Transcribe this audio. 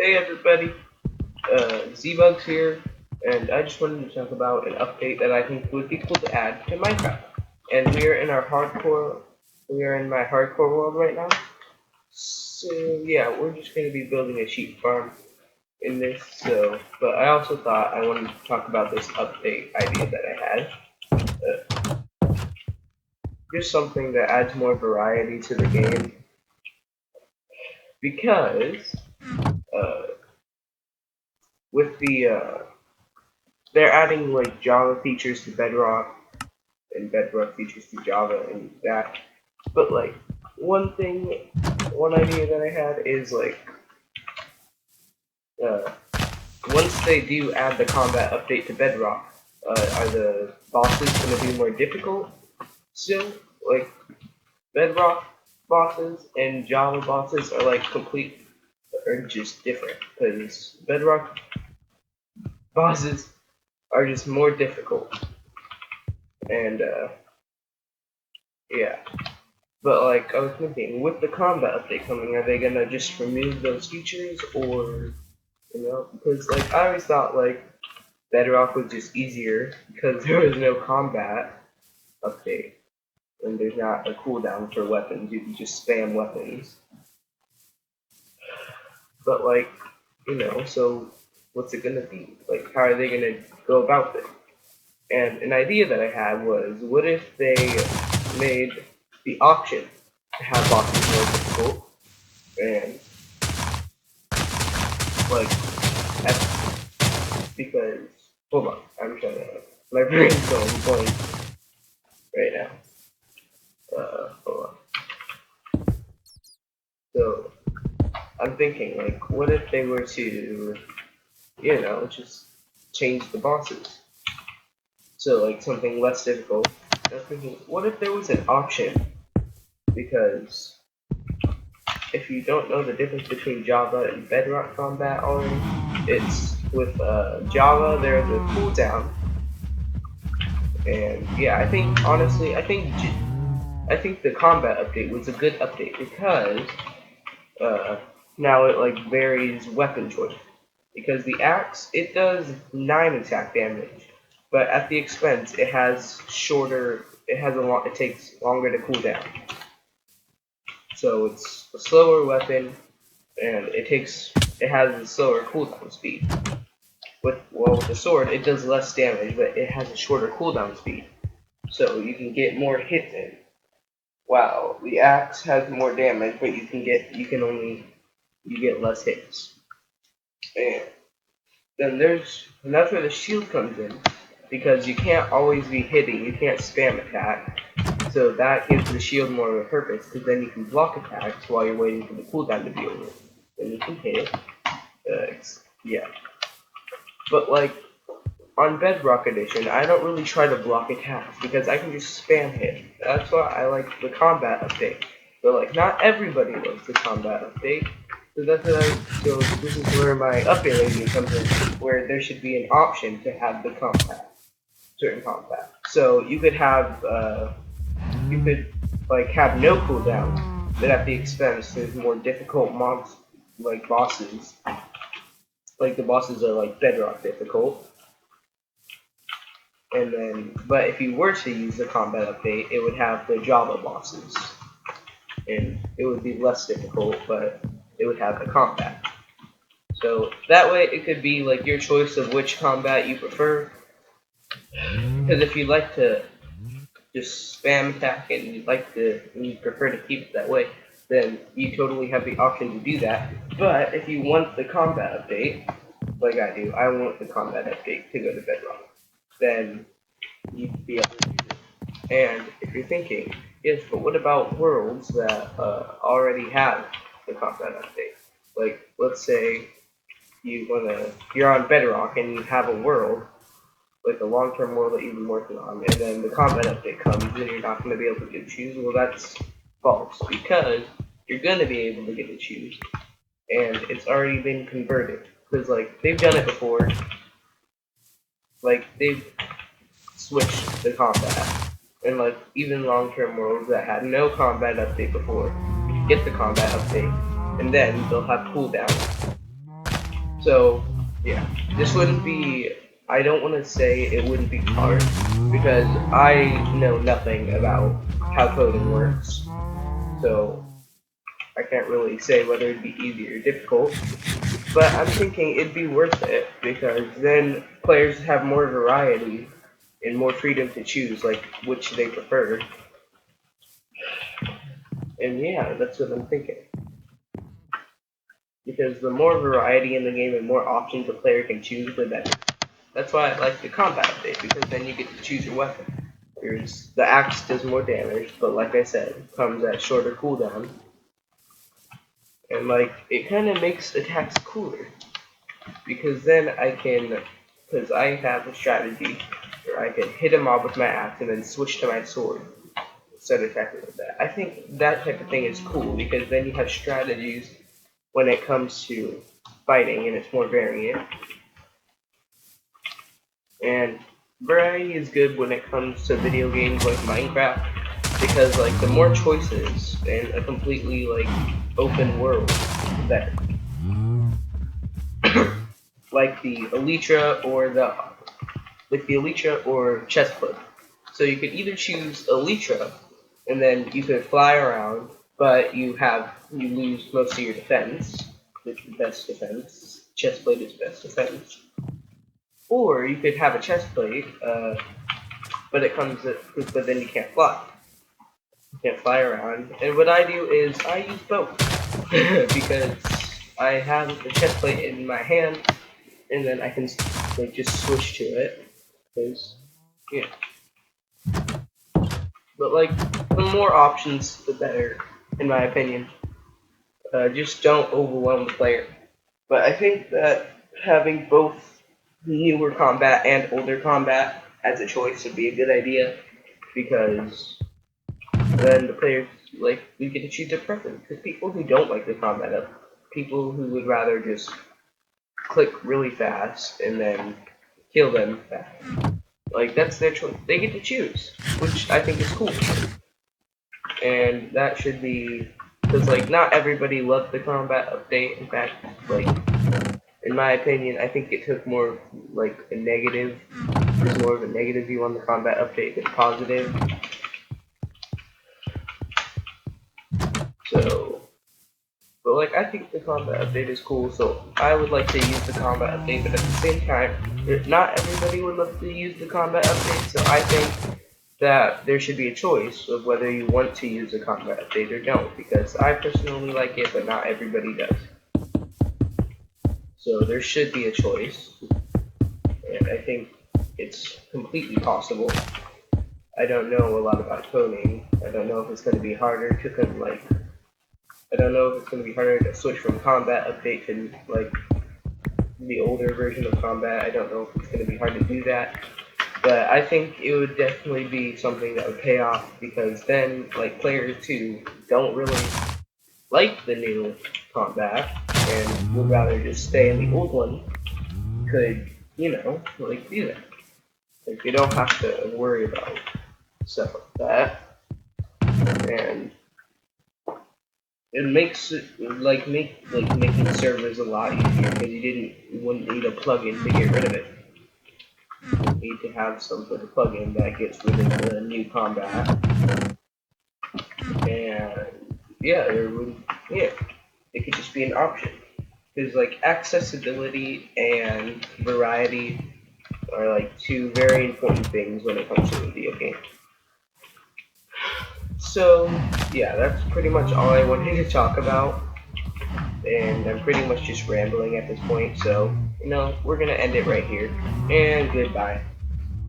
Hey everybody, Z-Bugs here, and I just wanted to talk about an update that I think would be cool to add to Minecraft. And we are in my hardcore world right now. So yeah, we're just going to be building a sheep farm in this. But I also thought I wanted to talk about this update idea that I had. Just something that adds more variety to the game, because uh, with they're adding like Java features to Bedrock and Bedrock features to Java and that. But like one idea that I had is like uh, once they do add the combat update to Bedrock, are the bosses going to be more difficult still? Like Bedrock bosses and Java bosses are like complete are just different because Bedrock bosses are just more difficult and yeah. But like I was thinking, with the combat update coming, are they gonna just remove those features, or because like I always thought like Bedrock was just easier because there was no combat update and there's not a cooldown for weapons. You can just spam weapons. But like so what's it gonna be? Like how are they gonna go about this? And an idea that I had was, what if they made the option to have bosses more difficult and like because hold on, I'm trying to my brain's going blank right now. Hold on. So I'm thinking like, what if they were to just change the bosses so like something less difficult. I'm thinking, what if there was an option, because if you don't know the difference between Java and Bedrock combat already, it's with Java there's a cooldown, and yeah, I think honestly, I think the combat update was a good update because uh, now it like varies weapon choice. Because the axe it does 9 attack damage, but at the expense it has shorter. It takes longer to cool down. So it's a slower weapon, and it has a slower cooldown speed. With the sword, it does less damage, but it has a shorter cooldown speed, so you can get more hits in. Wow, the axe has more damage, but you get less hits. And and that's where the shield comes in, because you can't always be hitting, you can't spam attack. So that gives the shield more of a purpose, because then you can block attacks while you're waiting for the cooldown to be over. Then you can hit it. Yeah. But like on Bedrock Edition, I don't really try to block attacks because I can just spam hit. That's why I like the combat update. But like not everybody loves the combat update. So this is where my update idea comes in, where there should be an option to have the combat, certain combat. So you could like have no cooldown, but at the expense there's more difficult mobs like bosses. Like the bosses are like Bedrock difficult, and then, but if you were to use the combat update, it would have the Java bosses, and it would be less difficult, but it would have the combat. So that way, it could be like your choice of which combat you prefer. Because if you like to just spam attack and you prefer to keep it that way, then you totally have the option to do that. But if you want the combat update, like I do, I want the combat update to go to Bedrock. Then you'd be able to use it. And if you're thinking, yes, but what about worlds that already have the combat update? Like, let's say you're on Bedrock and you have a world, like a long-term world that you've been working on, and then the combat update comes and you're not going to be able to get to choose. Well, that's false, because you're going to be able to get to choose, and it's already been converted. Because like they've done it before, like they've switched the combat. And like even long-term worlds that had no combat update before, you get the combat update, and then they'll have cooldown. So, yeah, this wouldn't be, I don't want to say it wouldn't be hard, because I know nothing about how coding works, so I can't really say whether it'd be easy or difficult, but I'm thinking it'd be worth it, because then players have more variety and more freedom to choose, like, which they prefer, and yeah, that's what I'm thinking. Because the more variety in the game and more options a player can choose, the better. That's why I like the combat update, because then you get to choose your weapon. The axe does more damage, but like I said, comes at shorter cooldown, and like it kind of makes attacks cooler, because then because I have a strategy where I can hit a mob with my axe and then switch to my sword instead of attacking with that. I think that type of thing is cool, because then you have strategies when it comes to fighting, and it's more variant. And variety is good when it comes to video games like Minecraft, because like the more choices and a completely like open world, the better. Like the Elytra or Chestplate. So you could either choose Elytra, and then you could fly around, but you lose most of your defense, which is best defense. Chestplate is best defense. Or you could have a chestplate, but but then you can't fly. You can't fly around. And what I do is I use both because I have the chestplate in my hand, and then I can like just switch to it. Cause yeah. But like the more options, the better, in my opinion. Just don't overwhelm the player. But I think that having both newer combat and older combat as a choice would be a good idea, because then the players like we get to choose their preference. Because people who don't like the combat up, people who would rather just click really fast and then kill them fast, like that's their choice. They get to choose, which I think is cool, and that should be because like not everybody loved the combat update. In fact, like in my opinion, I think it took more like a negative. There's more of a negative view on the combat update than positive. So, but like I think the combat update is cool, so I would like to use the combat update, but at the same time, not everybody would love to use the combat update, so I think that there should be a choice of whether you want to use the combat update or don't, because I personally like it, but not everybody does. So there should be a choice, and I think it's completely possible. I don't know a lot about coding. I don't know if it's going to be harder to I don't know if it's going to be harder to switch from combat update to like the older version of combat. I don't know if it's going to be hard to do that, but I think it would definitely be something that would pay off, because then like players who don't really like the new combat and would rather just stay in the old one could, like do that. Like you don't have to worry about stuff like that, and it makes it making servers a lot easier, because you wouldn't need a plugin to get rid of it. You need to have some sort of plugin that gets rid of the new combat, and yeah, it could just be an option. Because like accessibility and variety are like two very important things when it comes to a video game. So yeah, that's pretty much all I wanted to talk about, and I'm pretty much just rambling at this point, so we're gonna end it right here, and goodbye.